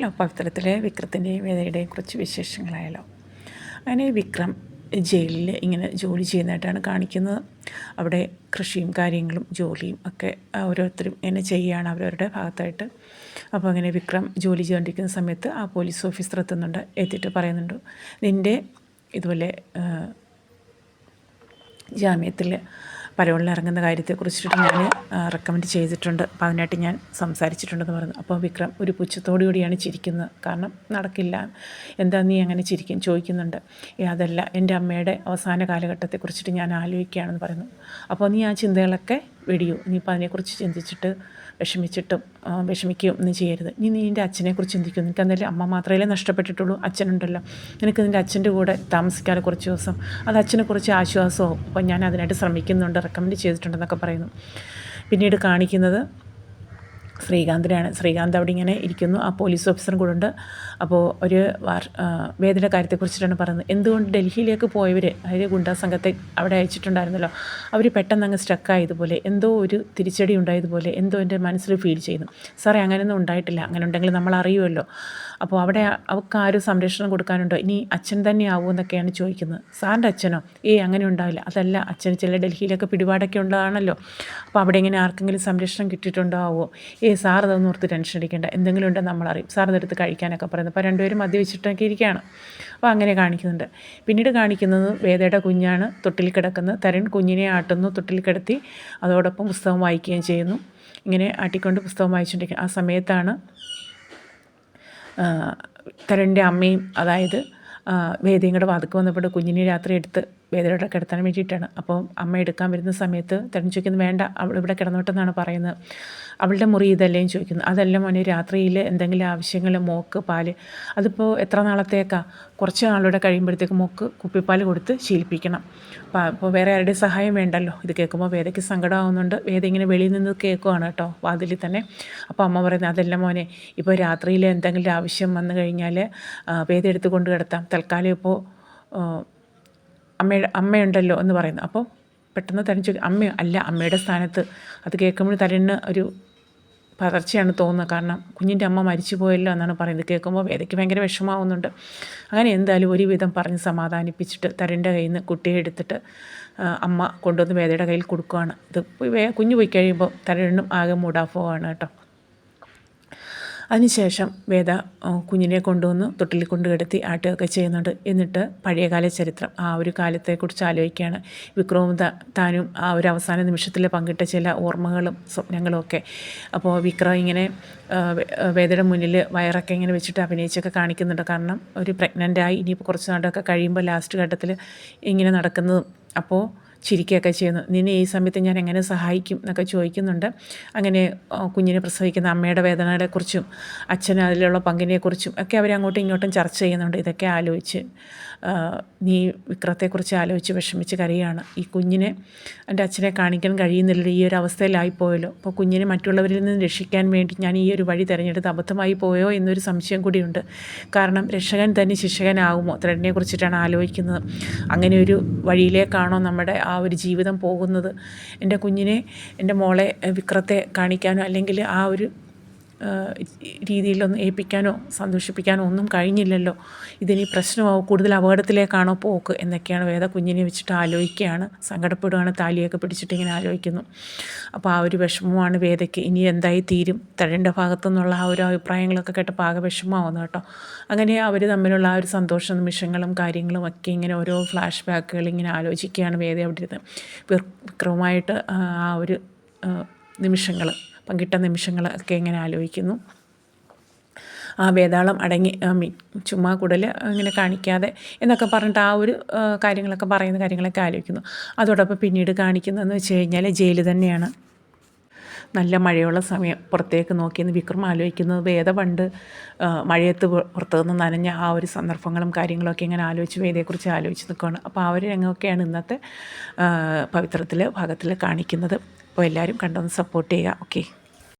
Hello, പവിത്രത്തിലെ വിക്രത്തിൻ്റെയും വേദയുടെയും കുറച്ച് വിശേഷങ്ങളായാലോ. അങ്ങനെ വിക്രം ജയിലിൽ ഇങ്ങനെ ജോലി ചെയ്യുന്നതായിട്ടാണ് കാണിക്കുന്നത്. അവിടെ കൃഷിയും കാര്യങ്ങളും ജോലിയും ഒക്കെ ഓരോരുത്തരും ഇങ്ങനെ ചെയ്യുകയാണ് അവരവരുടെ ഭാഗത്തായിട്ട്. അപ്പോൾ അങ്ങനെ വിക്രം ജോലി ചെയ്തുകൊണ്ടിരിക്കുന്ന സമയത്ത് ആ പോലീസ് ഓഫീസർ എത്തിയിട്ട് പറയുന്നുണ്ട്, നിൻ്റെ ഇതുപോലെ ജാമ്യത്തിൽ പരോളിൽ ഇറങ്ങുന്ന കാര്യത്തെക്കുറിച്ചിട്ട് ഞാൻ റെക്കമെൻഡ് ചെയ്തിട്ടുണ്ട്, അപ്പോൾ അതിനായിട്ട് ഞാൻ സംസാരിച്ചിട്ടുണ്ടെന്ന് പറഞ്ഞു. അപ്പോൾ വിക്രം ഒരു പുച്ഛത്തോടുകൂടിയാണ് ചിരിക്കുന്നത്. കാരണം നടക്കില്ല, എന്താ നീ അങ്ങനെ ചോദിക്കുന്നുണ്ട്. അതല്ല, എൻ്റെ അമ്മയുടെ അവസാന കാലഘട്ടത്തെക്കുറിച്ചിട്ട് ഞാൻ ആലോചിക്കുകയാണെന്ന് പറയുന്നു. അപ്പോൾ നീ ആ ചിന്തകളൊക്കെ വെടിയൂ, നീയിപ്പോൾ അതിനെക്കുറിച്ച് ചിന്തിച്ചിട്ട് വിഷമിക്കുകയും ഒന്നും ചെയ്യരുത്. നീ നിൻ്റെ അച്ഛനെക്കുറിച്ച് ചിന്തിക്കും. നിനക്ക് എന്തായാലും അമ്മ മാത്രമേ നഷ്ടപ്പെട്ടിട്ടുള്ളൂ, അച്ഛനുണ്ടല്ലോ. നിനക്ക് നിൻ്റെ അച്ഛൻ്റെ കൂടെ താമസിക്കാതെ കുറച്ച് ദിവസം, അത് അച്ഛനെ കുറച്ച് ആശ്വാസവും. അപ്പോൾ ഞാൻ അതിനായിട്ട് ശ്രമിക്കുന്നുണ്ട്, റെക്കമെൻഡ് ചെയ്തിട്ടുണ്ടെന്നൊക്കെ പറയുന്നു. പിന്നീട് കാണിക്കുന്നത് ശ്രീകാന്തിനാണ്. ശ്രീകാന്ത് അവിടെ ഇങ്ങനെ ഇരിക്കുന്നു, ആ പോലീസ് ഓഫീസറും കൂടെ ഉണ്ട്. അപ്പോൾ ഒരു വേദയുടെ കാര്യത്തെക്കുറിച്ചിട്ടാണ് പറയുന്നത്. എന്തുകൊണ്ട് ഡൽഹിയിലേക്ക് പോയവർ, അതായത് ഗുണ്ടാ സംഘത്തെ അവിടെ അയച്ചിട്ടുണ്ടായിരുന്നല്ലോ, അവർ പെട്ടെന്ന് അങ്ങ് സ്റ്റക്കായതുപോലെ, എന്തോ ഒരു തിരിച്ചടി ഉണ്ടായതുപോലെ എന്തോ എൻ്റെ മനസ്സിൽ ഫീൽ ചെയ്യുന്നു. സാറേ, അങ്ങനെയൊന്നും ഉണ്ടായിട്ടില്ല. അങ്ങനെ ഉണ്ടെങ്കിൽ നമ്മൾ അറിയുമല്ലോ. അപ്പോൾ അവിടെ അവർക്ക് ആരും സംരക്ഷണം കൊടുക്കാനുണ്ടോ? ഇനി അച്ഛൻ തന്നെ ആവുമെന്നൊക്കെയാണ് ചോദിക്കുന്നത്. സാറിൻ്റെ അച്ഛനോ? അങ്ങനെ ഉണ്ടാവില്ല. അതല്ല, അച്ഛന് ചില ഡൽഹിയിലൊക്കെ പിടിപാടൊക്കെ ഉള്ളതാണല്ലോ. അപ്പോൾ അവിടെ ഇങ്ങനെ ആർക്കെങ്കിലും സംരക്ഷണം കിട്ടിയിട്ടുണ്ടാവുമോ? സാർ അതൊന്നും ഓർത്ത് ടെൻഷൻ അടിക്കേണ്ട, എന്തെങ്കിലും ഉണ്ടെങ്കിൽ നമ്മളറിയും. സാർ അതെടുത്ത് കഴിക്കാനൊക്കെ പറയുന്നത്. അപ്പോൾ രണ്ടുപേരും മദ്യവെച്ചിട്ടൊക്കെ ഇരിക്കുകയാണ്. അപ്പോൾ അങ്ങനെ കാണിക്കുന്നുണ്ട്. പിന്നീട് കാണിക്കുന്നത് വേദയുടെ കുഞ്ഞാണ് തൊട്ടിൽ കിടക്കുന്നത്. തരുൺ കുഞ്ഞിനെ ആട്ടുന്നു, തൊട്ടിൽ കിടത്തി. അതോടൊപ്പം പുസ്തകം വായിക്കുകയും ചെയ്യുന്നു. ഇങ്ങനെ ആട്ടിക്കൊണ്ട് പുസ്തകം വായിച്ചുകൊണ്ടിരിക്കുക. ആ സമയത്താണ് തരുണിൻ്റെ അമ്മയും, അതായത് വേദയും കൂടെ വാതിക്ക് വന്നപ്പോൾ കുഞ്ഞിനെ രാത്രി എടുത്ത് വേദയുടെ കിടത്താൻ വേണ്ടിയിട്ടാണ്. അപ്പോൾ അമ്മ എടുക്കാൻ വരുന്ന സമയത്ത് തരുൺ ചോദിക്കുന്നത്, വേണ്ട, അവളിവിടെ കിടന്നോട്ടെന്നാണ് പറയുന്നത്. അവളുടെ മുറി ഇതല്ലേ ചോദിക്കുന്നു. അതല്ല മോനെ, രാത്രിയിൽ എന്തെങ്കിലും ആവശ്യങ്ങൾ, മോക്ക് പാല്, അതിപ്പോൾ എത്ര നാളത്തേക്കാണ്? കുറച്ച് നാളുടെ കഴിയുമ്പോഴത്തേക്ക് മോക്ക് കുപ്പിപ്പാൽ കൊടുത്ത് ശീലിപ്പിക്കണം. അപ്പോൾ വേറെ ആരുടെ സഹായം വേണ്ടല്ലോ. ഇത് കേൾക്കുമ്പോൾ വേദയ്ക്ക് സങ്കടമാകുന്നുണ്ട്. വേദ ഇങ്ങനെ വെളിയിൽ നിന്ന് കേൾക്കുവാണ് കേട്ടോ, വാതിലിൽ തന്നെ. അപ്പോൾ അമ്മ പറയുന്നത്, അതല്ല മോനെ, ഇപ്പോൾ രാത്രിയിൽ എന്തെങ്കിലും ആവശ്യം വന്നു കഴിഞ്ഞാൽ വേദ എടുത്ത് കൊണ്ട് കിടത്താം. തൽക്കാലം ഇപ്പോൾ അമ്മയുണ്ടല്ലോ എന്ന് പറയുന്നു. അപ്പോൾ പെട്ടെന്ന് തരുൺ ചോദിക്കും, അമ്മയോ? അല്ല, അമ്മയുടെ സ്ഥാനത്ത്. അത് കേൾക്കുമ്പോൾ തരുണിന് ഒരു പതർച്ചയാണ് തോന്നുന്നത്. കാരണം കുഞ്ഞിൻ്റെ അമ്മ മരിച്ചു പോയല്ലോ എന്നാണ് പറയുന്നത്. കേൾക്കുമ്പോൾ വേദയ്ക്ക് ഭയങ്കര വിഷമാവുന്നുണ്ട്. അങ്ങനെ എന്തായാലും ഒരുവിധം പറഞ്ഞ് സമാധാനിപ്പിച്ചിട്ട് തരുണിൻ്റെ കയ്യിൽ നിന്ന് കുട്ടിയെ എടുത്തിട്ട് അമ്മ കൊണ്ടുവന്ന് വേദയുടെ കയ്യിൽ കൊടുക്കുകയാണ്. ഇത് കുഞ്ഞ് പോയി കഴിയുമ്പോൾ തരുണിനും ആകെ മൂഡാഫോവാണ് കേട്ടോ. അതിനുശേഷം വേദ കുഞ്ഞിനെ കൊണ്ടുവന്ന് തൊട്ടിൽ കൊണ്ട് കിടത്തി ആട്ടുകയൊക്കെ ചെയ്യുന്നുണ്ട്. എന്നിട്ട് പഴയകാല ചരിത്രം, ആ ഒരു കാലത്തെക്കുറിച്ച് ആലോചിക്കുകയാണ്. വിക്രവും താനും ആ ഒരു അവസാന നിമിഷത്തിൽ പങ്കിട്ട ചില ഓർമ്മകളും സ്വപ്നങ്ങളും ഒക്കെ. അപ്പോൾ വിക്രം ഇങ്ങനെ വേദയുടെ മുന്നിൽ വയറൊക്കെ ഇങ്ങനെ വെച്ചിട്ട് അഭിനയിച്ചൊക്കെ കാണിക്കുന്നുണ്ട്. കാരണം ഒരു പ്രഗ്നൻ്റായി ഇനിയിപ്പോൾ കുറച്ച് നാളൊക്കെ കഴിയുമ്പോൾ ലാസ്റ്റ് ഘട്ടത്തിൽ ഇങ്ങനെ നടക്കുന്നതും. അപ്പോൾ ചിരിക്കുകയൊക്കെ ചെയ്യുന്നു. നിന്നെ ഈ സമയത്ത് ഞാൻ എങ്ങനെ സഹായിക്കും എന്നൊക്കെ ചോദിക്കുന്നുണ്ട്. അങ്ങനെ കുഞ്ഞിനെ പ്രസവിക്കുന്ന അമ്മയുടെ വേദനകളെക്കുറിച്ചും അച്ഛന് അതിലുള്ള പങ്കിനെക്കുറിച്ചും ഒക്കെ അവർ അങ്ങോട്ടും ഇങ്ങോട്ടും ചർച്ച ചെയ്യുന്നുണ്ട്. ഇതൊക്കെ ആലോചിച്ച് നീ വിക്രത്തെക്കുറിച്ച് ആലോചിച്ച് വിഷമിച്ച് കരയുകയാണ്. ഈ കുഞ്ഞിനെ എൻ്റെ അച്ഛനെ കാണിക്കാൻ കഴിയുന്നില്ലല്ലോ, ഈ ഒരു അവസ്ഥയിലായിപ്പോയല്ലോ. അപ്പോൾ കുഞ്ഞിനെ മറ്റുള്ളവരിൽ നിന്ന് രക്ഷിക്കാൻ വേണ്ടി ഞാൻ ഈ ഒരു വഴി തിരഞ്ഞെടുത്ത് അബദ്ധമായി പോയോ എന്നൊരു സംശയം കൂടിയുണ്ട്. കാരണം രക്ഷകൻ തന്നെ ശിക്ഷകനാകുമോ? ത്രെഡിനെ കുറിച്ചിട്ടാണ് ആലോചിക്കുന്നത്. അങ്ങനെ ഒരു വഴിയിലേക്കാണോ നമ്മുടെ ആ ഒരു ജീവിതം പോകുന്നത്? എൻ്റെ കുഞ്ഞിനെ, എൻ്റെ മോളെ വിക്രത്തെ കാണിക്കാനോ അല്ലെങ്കിൽ ആ ഒരു രീതിയിലൊന്നും ഏൽപ്പിക്കാനോ സന്തോഷിപ്പിക്കാനോ ഒന്നും കഴിഞ്ഞില്ലല്ലോ. ഇതിനി പ്രശ്നമാവും, കൂടുതൽ അപകടത്തിലേക്കാണോ പോക്ക് എന്നൊക്കെയാണ് വേദ കുഞ്ഞിനെ വെച്ചിട്ട് ആലോചിക്കുകയാണ്. സങ്കടപ്പെടുകയാണ്, താലിയൊക്കെ പിടിച്ചിട്ട് ഇങ്ങനെ ആലോചിക്കുന്നു. അപ്പോൾ ആ ഒരു വിഷമമാണ് വേദയ്ക്ക്. ഇനി എന്തായി തീരും? തഴേണ്ട ഭാഗത്തു നിന്നുള്ള ആ ഒരു അഭിപ്രായങ്ങളൊക്കെ കേട്ടപ്പോൾ ആകെ വിഷമമാവുന്നു കേട്ടോ. അങ്ങനെ അവർ തമ്മിലുള്ള ആ ഒരു സന്തോഷ നിമിഷങ്ങളും കാര്യങ്ങളും ഒക്കെ ഇങ്ങനെ ഓരോ ഫ്ലാഷ് ബാക്കുകൾ ഇങ്ങനെ ആലോചിക്കുകയാണ് വേദ അവിടെ ഇരുന്ന്. വിക്രമമായിട്ട് ആ ഒരു നിമിഷങ്ങൾ, പങ്കിട്ട നിമിഷങ്ങളൊക്കെ ഇങ്ങനെ ആലോചിക്കുന്നു. ആ വേതാളം അടങ്ങി ചുമ്മാ കുടൽ ഇങ്ങനെ കാണിക്കാതെ എന്നൊക്കെ പറഞ്ഞിട്ട് ആ ഒരു കാര്യങ്ങളൊക്കെ പറയുന്ന കാര്യങ്ങളൊക്കെ ആലോചിക്കുന്നു. അതോടൊപ്പം പിന്നീട് കാണിക്കുന്നതെന്ന് വെച്ച് കഴിഞ്ഞാൽ ജയിൽ തന്നെയാണ്. നല്ല മഴയുള്ള സമയം, പുറത്തേക്ക് നോക്കിയെന്ന് വിക്രം ആലോചിക്കുന്നത് വേദ പണ്ട് മഴയത്ത് പുറത്തു നിന്ന് നനഞ്ഞ ആ ഒരു സന്ദർഭങ്ങളും കാര്യങ്ങളൊക്കെ ഇങ്ങനെ ആലോചിച്ച് വേദയെക്കുറിച്ച് ആലോചിച്ച് നിൽക്കുകയാണ്. അപ്പോൾ ആ ഒരു രംഗമൊക്കെയാണ് ഇന്നത്തെ പവിത്രത്തിലെ ഭാഗത്തിൽ കാണിക്കുന്നത്. അപ്പോൾ എല്ലാവരും കണ്ടൊന്ന് സപ്പോർട്ട് ചെയ്യുക. ഓക്കെ.